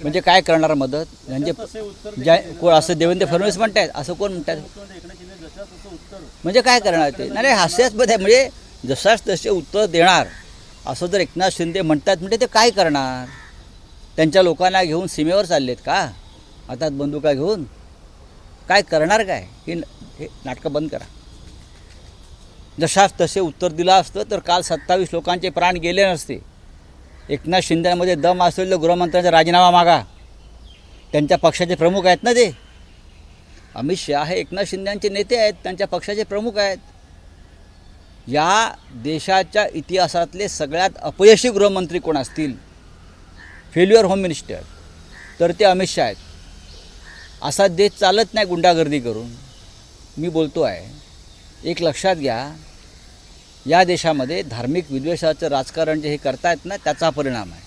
म्हणजे काय करणार मदत? म्हणजे ज्या कोण असं देवेंद्र फडणवीस म्हणतात, असं कोण म्हणतात? म्हणजे काय करणार ते? नाही हास्यास्पद आहे. म्हणजे जसाच तसे उत्तर देणार असं जर एकनाथ शिंदे म्हणतात, म्हणजे ते काय करणार? त्यांच्या लोकांना घेऊन सीमेवर चाललेत का हातात बंदुका घेऊन? काय करणार काय? हे नाटकं बंद करा. जशाच तसे उत्तर दिलं असतं तर काल 27 लोकांचे प्राण गेले नसते. एकनाथ शिंदेमध्ये दम असेल तर गृहमंत्र्यांचा राजीनामा मागा. त्यांच्या पक्षाचे प्रमुख आहेत ना ते. अमित शहा हे एकनाथ शिंदेचे नेते आहेत, त्यांच्या पक्षाचे प्रमुख आहेत. या देशाच्या इतिहासातले सगळ्यात अपयशी गृहमंत्री कोण असतील, फेल्युअर होम मिनिस्टर, तर ते अमित शहा आहेत. असा देश चालत नाही गुंडागर्दी करून. मी बोलतो आहे, एक लक्षात घ्या, या देशामध्ये धार्मिक विद्वेषाचं राजकारण जे हे करतायत ना, त्याचा परिणाम आहे.